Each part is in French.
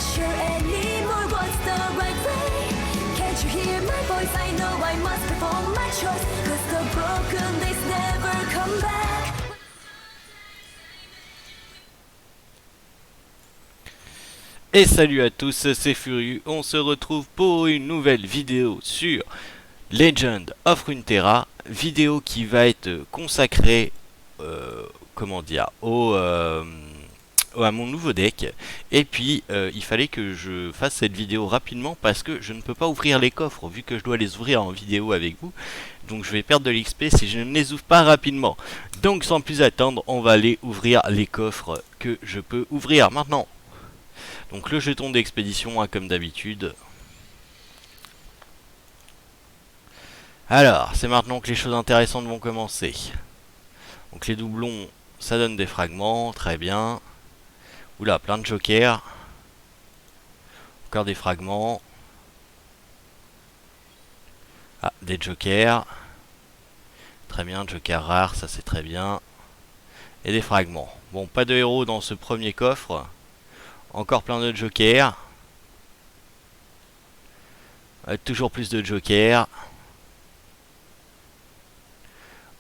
sure anymore what's the right way. Can't you hear my voice? I know I must perform my choice, 'cause the broken days never come back. Et salut à tous, c'est Furieux, on se retrouve pour une nouvelle vidéo sur Legend of Runeterra, vidéo qui va être consacrée, comment dire, à mon nouveau deck. Et puis, il fallait que je fasse cette vidéo rapidement parce que je ne peux pas ouvrir les coffres vu que je dois les ouvrir en vidéo avec vous. Donc je vais perdre de l'XP si je ne les ouvre pas rapidement. Donc sans plus attendre, on va aller ouvrir les coffres que je peux ouvrir maintenant. Donc le jeton d'expédition, hein, comme d'habitude. Alors, c'est maintenant que les choses intéressantes vont commencer. Donc les doublons, ça donne des fragments, très bien. Oula, plein de jokers. Encore des fragments. Ah, des jokers. Très bien, joker rare, ça c'est très bien. Et des fragments. Bon, pas de héros dans ce premier coffre. Encore plein de jokers. Toujours plus de jokers.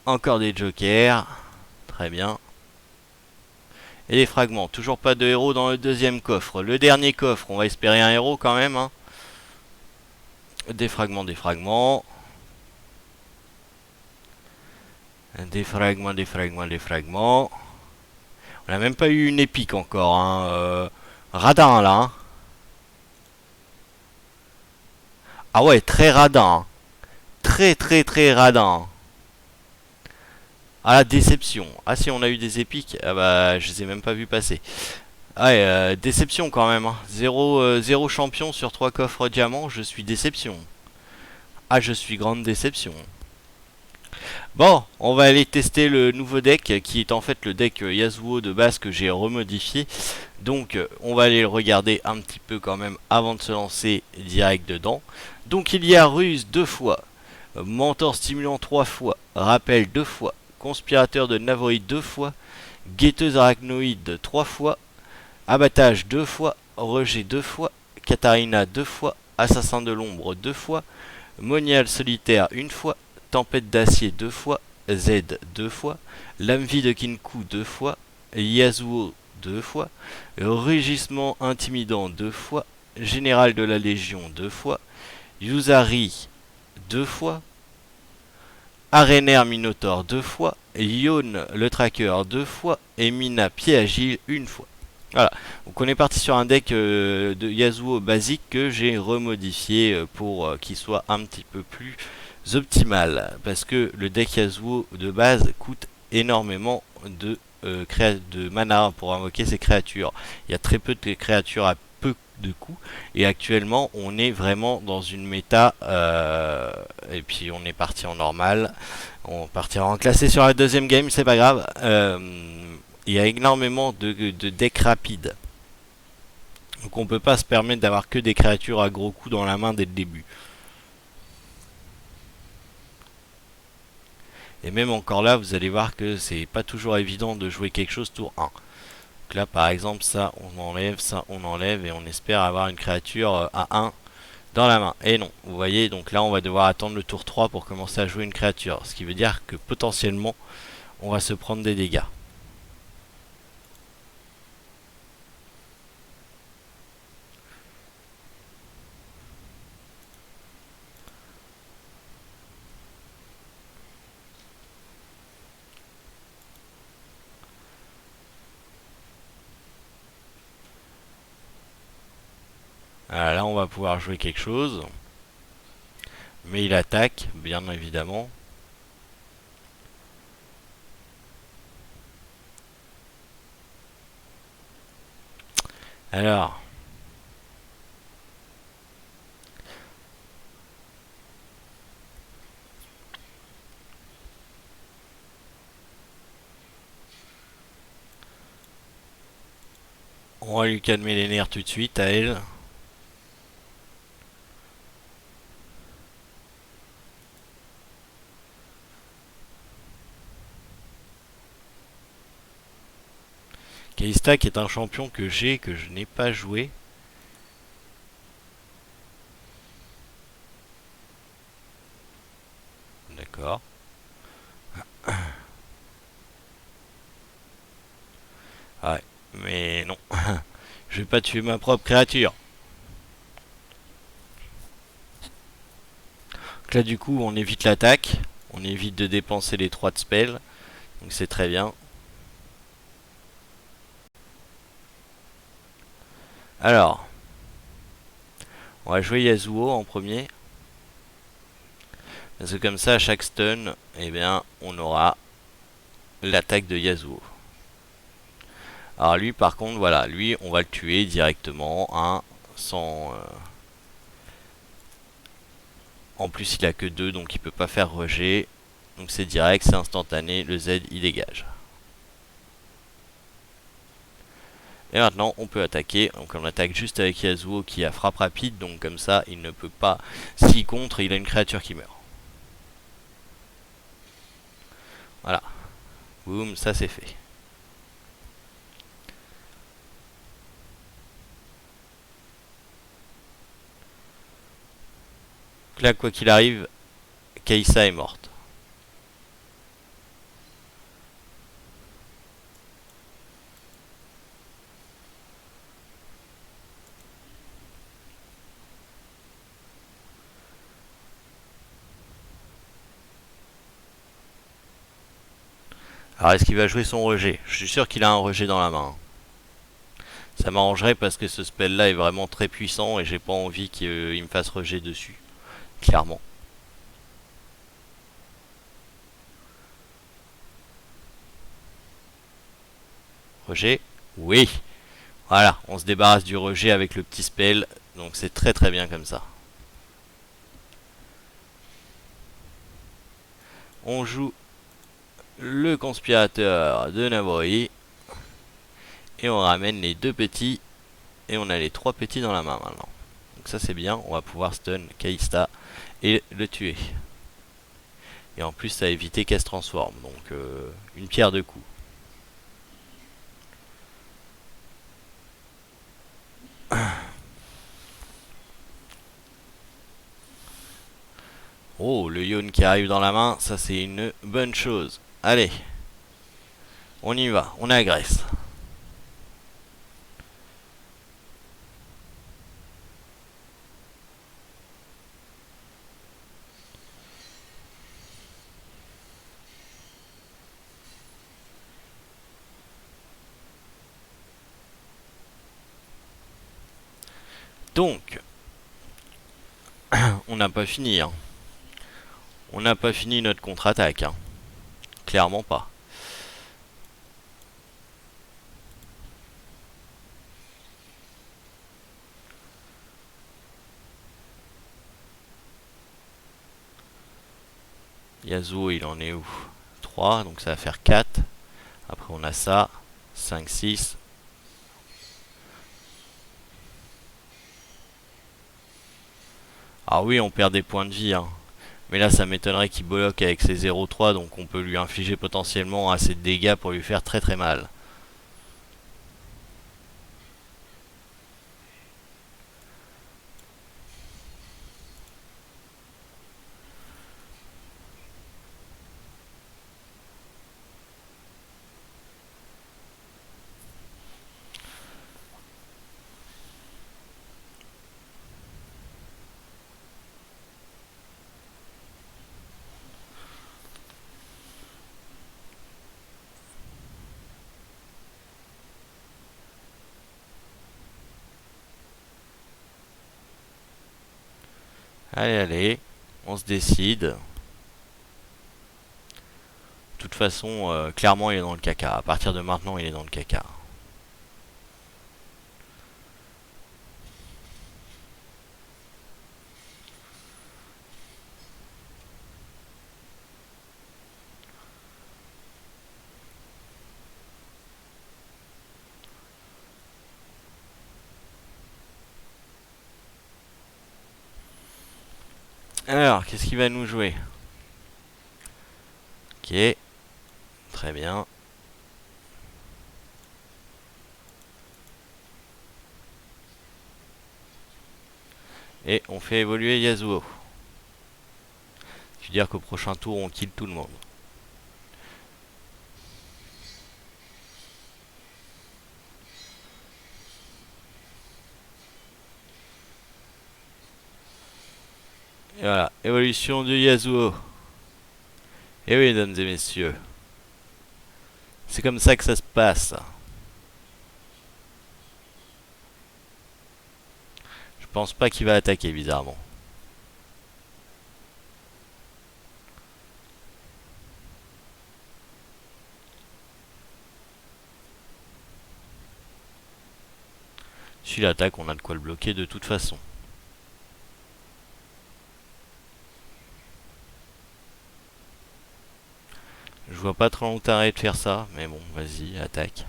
Encore des jokers. Très bien. Et des fragments. Toujours pas de héros dans le deuxième coffre. Le dernier coffre, on va espérer un héros quand même. Hein. Des fragments, des fragments. Des fragments, des fragments, des fragments. On n'a même pas eu une épique encore. Hein. Radin là. Hein. Ah ouais, très radin. Hein. Très très très radin. Ah la déception. Ah si on a eu des épiques. Ah bah je les ai même pas vu passer. Ah ouais, déception quand même. Hein. 0 champion sur 3 coffres diamants. Je suis déception. Ah je suis grande déception. Bon, on va aller tester le nouveau deck qui est en fait le deck Yasuo de base que j'ai remodifié. Donc on va aller le regarder un petit peu quand même avant de se lancer direct dedans. Donc il y a Ruse 2 fois, Mentor Stimulant 3 fois, Rappel 2 fois, Conspirateur de Navoïde 2 fois, Guetteuse Arachnoïde 3 fois, Abattage 2 fois, Rejet 2 fois, Katarina 2 fois, Assassin de l'ombre 2 fois, Monial Solitaire 1 fois, Tempête d'acier 2 fois, Z 2 fois, Lame-vie de Kinku 2 fois, Yasuo 2 fois, Rugissement intimidant 2 fois, Général de la Légion 2 fois, Yuzari 2 fois, Arenaire Minotaur 2 fois, Yon le Tracker 2 fois, et Mina Pied Agile 1 fois. Voilà, donc on est parti sur un deck de Yasuo basique que j'ai remodifié pour qu'il soit un petit peu plus optimal, parce que le deck Yasuo de base coûte énormément de mana pour invoquer ces créatures. Il y a très peu de créatures à peu de coûts, et actuellement on est vraiment dans une méta, et puis on est parti en normal, on partira en classé sur la deuxième game, c'est pas grave. Il y a énormément de decks rapides, donc on peut pas se permettre d'avoir que des créatures à gros coups dans la main dès le début. Et même encore là, vous allez voir que c'est pas toujours évident de jouer quelque chose tour 1. Donc là, par exemple, ça on enlève, et on espère avoir une créature à 1 dans la main. Et non, vous voyez, donc là, on va devoir attendre le tour 3 pour commencer à jouer une créature. Ce qui veut dire que potentiellement, on va se prendre des dégâts. Alors là, on va pouvoir jouer quelque chose. Mais il attaque, bien évidemment. Alors, on va lui calmer les nerfs tout de suite à elle. Kalista qui est un champion que je n'ai pas joué. Ouais, mais non. Je vais pas tuer ma propre créature. Donc là, du coup, on évite l'attaque. On évite de dépenser les 3 de spell. Donc c'est très bien. Alors, on va jouer Yasuo en premier. Parce que comme ça, à chaque stun, eh bien, on aura l'attaque de Yasuo. Alors lui, par contre, voilà, lui, on va le tuer directement, hein, sans... En plus, il a que 2, donc il peut pas faire rejet. Donc c'est direct, c'est instantané, le Z, il dégage. Et maintenant, on peut attaquer. Donc on attaque juste avec Yasuo qui a frappe rapide, donc comme ça, il ne peut pas... Si contre, il a une créature qui meurt. Voilà. Boum, ça c'est fait. Donc là, quoi qu'il arrive, Kai'Sa est morte. Alors est-ce qu'il va jouer son rejet? Je suis sûr qu'il a un rejet dans la main. Ça m'arrangerait parce que ce spell là est vraiment très puissant et j'ai pas envie qu'il me fasse rejet dessus. Clairement. Rejet? Oui. Voilà, on se débarrasse du rejet avec le petit spell. Donc c'est très très bien comme ça. On joue le conspirateur de Nabori. Et on ramène les 2 petits. Et on a les 3 petits dans la main maintenant. Donc ça c'est bien, on va pouvoir stun Kalista et le tuer. Et en plus ça a évité qu'elle se transforme. Donc une pierre deux coups. Oh, le Yone qui arrive dans la main, ça c'est une bonne chose. Allez, on y va, on agresse. Donc, on n'a pas fini. Hein. On n'a pas fini notre contre-attaque. Hein. Clairement pas. Yasuo, il en est où? 3, donc ça va faire 4. Après on a ça. 5, 6. Ah oui, on perd des points de vie. Hein. Mais là, ça m'étonnerait qu'il bloque avec ses 0,3, donc on peut lui infliger potentiellement assez de dégâts pour lui faire très très mal. Allez, allez, on se décide. De toute façon, clairement, il est dans le caca. À partir de maintenant, il est dans le caca. Alors, qu'est-ce qu'il va nous jouer? Ok, très bien. Et on fait évoluer Yasuo. Je veux dire qu'au prochain tour, on kill tout le monde. Et voilà, évolution de Yasuo. Et oui, mesdames et messieurs. C'est comme ça que ça se passe. Je pense pas qu'il va attaquer, bizarrement. S'il attaque, on a de quoi le bloquer de toute façon. Je vois pas trop l'intérêt de faire ça, mais bon, vas-y, attaque.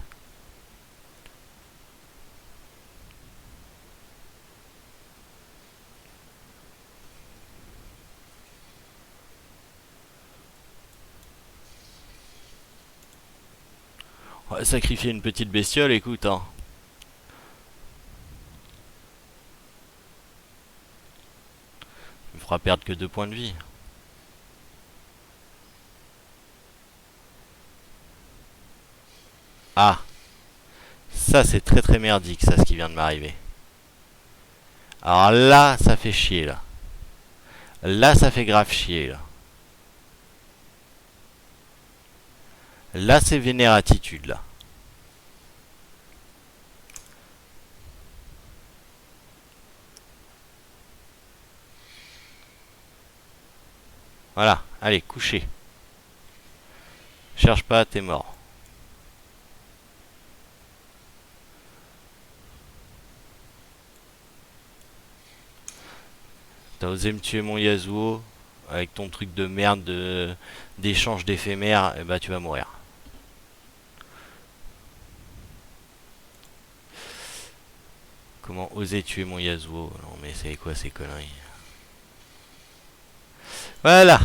On va sacrifier une petite bestiole, écoute, hein. Il me fera perdre que 2 points de vie. Ah, ça c'est très très merdique, ça, ce qui vient de m'arriver. Alors là, ça fait chier, là. Là, ça fait grave chier, là. Là, c'est vénère attitude, là. Voilà, allez, coucher. Cherche pas, t'es mort. T'as osé me tuer mon Yasuo avec ton truc de merde d'échange d'éphémère, et bah tu vas mourir. Comment oser tuer mon Yasuo? Non mais c'est quoi ces conneries? Voilà.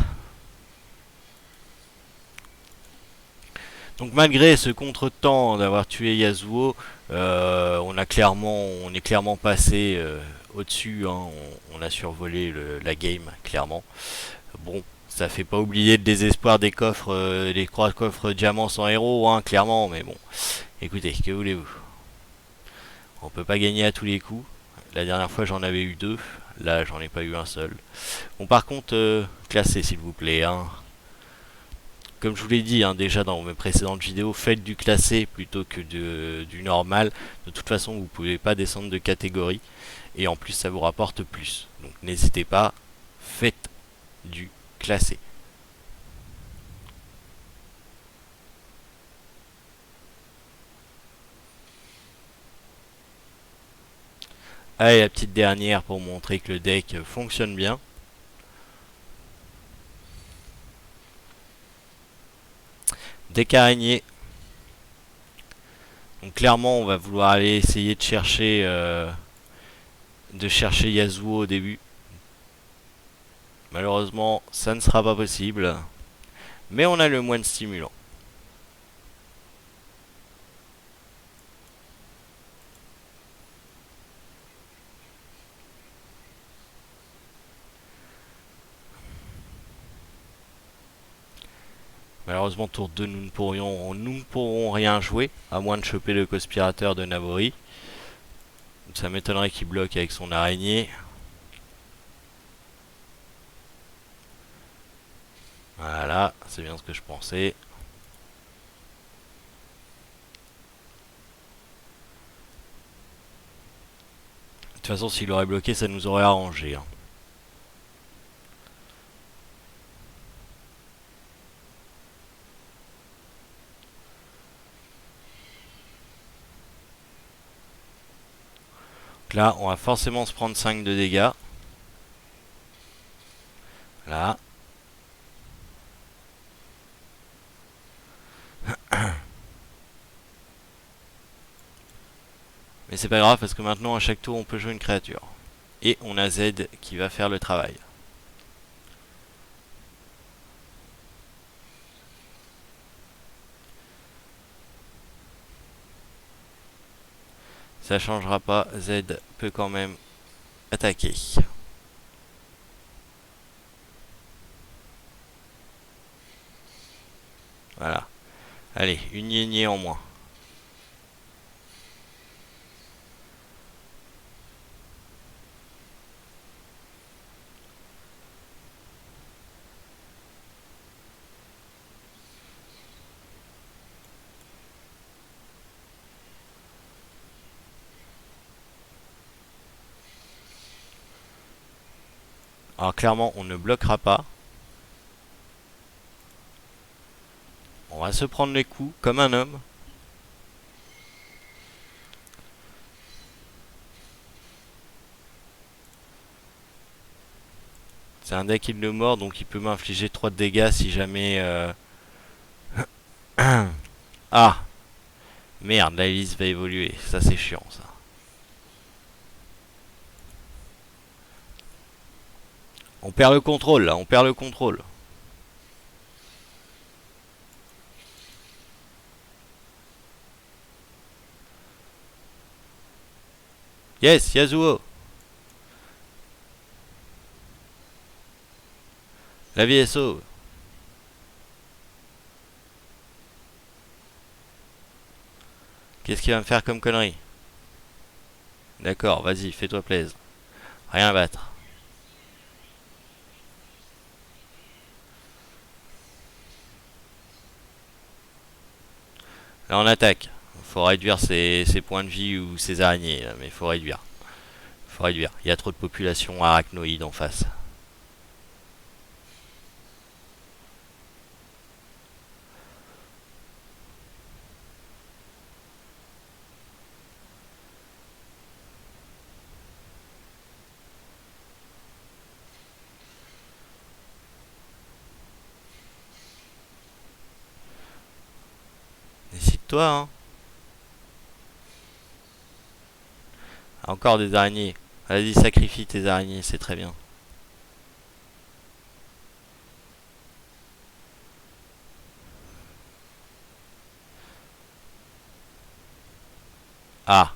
Donc malgré ce contretemps d'avoir tué Yasuo, on est clairement passé au-dessus. Hein. On a survolé la game, clairement. Bon, ça fait pas oublier le désespoir des 3 coffres diamants sans héros, hein, clairement. Mais bon, écoutez, que voulez-vous? On peut pas gagner à tous les coups. La dernière fois, j'en avais eu 2. Là, j'en ai pas eu un seul. Bon, par contre, classez s'il vous plaît. Hein. Comme je vous l'ai dit hein, déjà dans mes précédentes vidéos, faites du classé plutôt que du normal. De toute façon, vous ne pouvez pas descendre de catégorie. Et en plus, ça vous rapporte plus. Donc n'hésitez pas, faites du classé. Allez, la petite dernière pour montrer que le deck fonctionne bien. Deck araignée. Donc clairement, on va vouloir aller essayer de chercher Yasuo au début. Malheureusement, ça ne sera pas possible. Mais on a le moine stimulant. Malheureusement, tour 2, nous ne pourrons rien jouer, à moins de choper le conspirateur de Navori. Ça m'étonnerait qu'il bloque avec son araignée. Voilà, c'est bien ce que je pensais. De toute façon, s'il aurait bloqué, ça nous aurait arrangé. Hein. Donc là, on va forcément se prendre 5 de dégâts. Là. Mais c'est pas grave parce que maintenant à chaque tour on peut jouer une créature. Et on a Z qui va faire le travail. Ça changera pas, Z peut quand même attaquer. Voilà. Allez, une lignée en moins. Alors clairement, on ne bloquera pas. On va se prendre les coups comme un homme. C'est un deck il le mord, donc il peut m'infliger 3 de dégâts si jamais... Ah! Merde, la liste va évoluer. Ça c'est chiant ça. On perd le contrôle là, on perd le contrôle. Yes, Yasuo. La vie est sauve. Qu'est-ce qu'il va me faire comme connerie? D'accord, vas-y, fais-toi plaisir. Rien à battre. Là on attaque. Faut réduire ses points de vie ou ses araignées, là, mais faut réduire. Faut réduire. Il y a trop de population arachnoïde en face. Décide-toi, hein. Encore des araignées. Vas-y, sacrifie tes araignées, c'est très bien. Ah.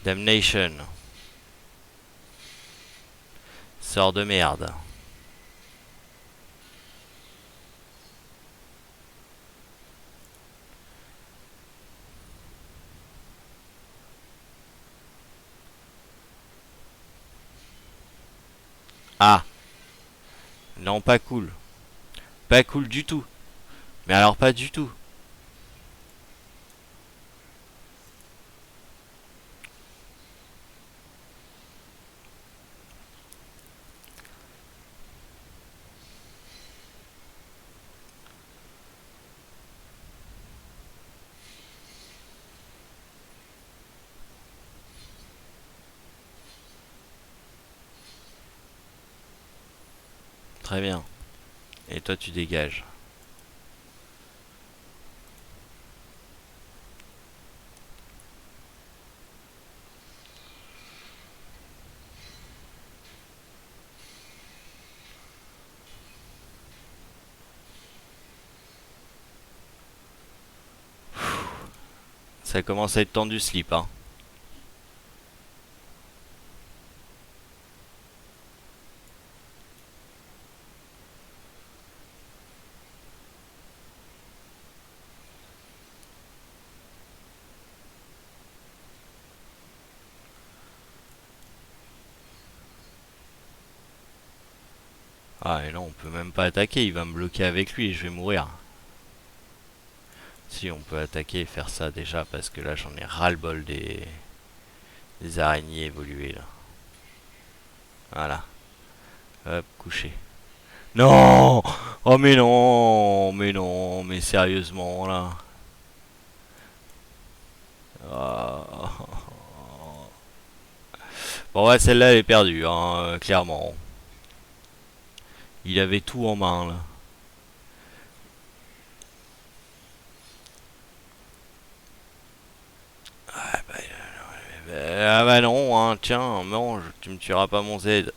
Damnation. Sort de merde. Ah. Non, pas cool. Pas cool du tout. Mais alors pas du tout. Très bien. Et toi tu dégages. Ça commence à être tendu slip, hein. Ah et non, on peut même pas attaquer, il va me bloquer avec lui et je vais mourir. Si, on peut attaquer et faire ça déjà, parce que là j'en ai ras-le-bol des araignées évoluées là. Voilà. Hop, couché. Non! Oh mais non! Mais non! Mais sérieusement là. Ah. Bon ouais, celle-là elle est perdue, hein, clairement. Il avait tout en main là. Ah bah non, hein, tiens, mange, tu me tueras pas mon Z.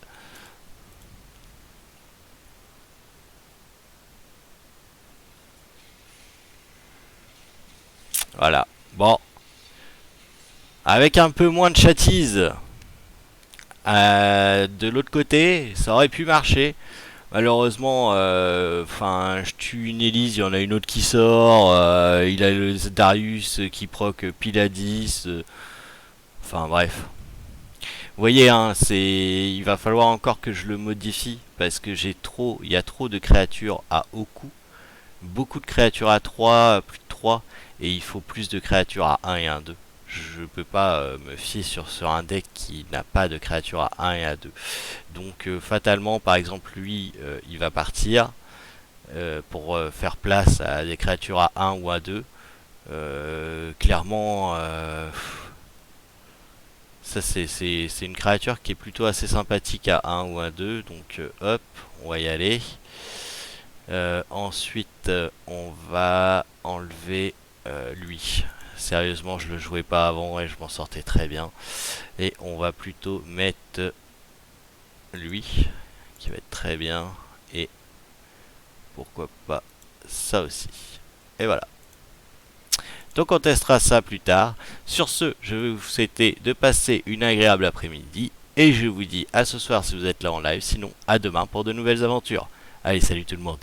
Voilà. Bon. Avec un peu moins de chattise de l'autre côté, ça aurait pu marcher. Malheureusement, enfin, je tue une Elise, il y en a une autre qui sort. Il a le Darius qui proc pile à 10. Enfin bref. Vous voyez, hein, il va falloir encore que je le modifie parce que il y a trop de créatures à haut coût. Beaucoup de créatures à 3, plus de 3, et il faut plus de créatures à 1 et 1, 2. je peux pas me fier sur un deck qui n'a pas de créatures à 1 et à 2. Donc fatalement, par exemple, lui, il va partir pour faire place à des créatures à 1 ou à 2. Clairement, ça c'est une créature qui est plutôt assez sympathique à 1 ou à 2. Donc hop, on va y aller. Ensuite, on va enlever lui. Sérieusement, je le jouais pas avant et je m'en sortais très bien. Et on va plutôt mettre lui, qui va être très bien. Et pourquoi pas ça aussi. Et voilà. Donc on testera ça plus tard. Sur ce, je vais vous souhaiter de passer une agréable après-midi. Et je vous dis à ce soir si vous êtes là en live. Sinon, à demain pour de nouvelles aventures. Allez, salut tout le monde.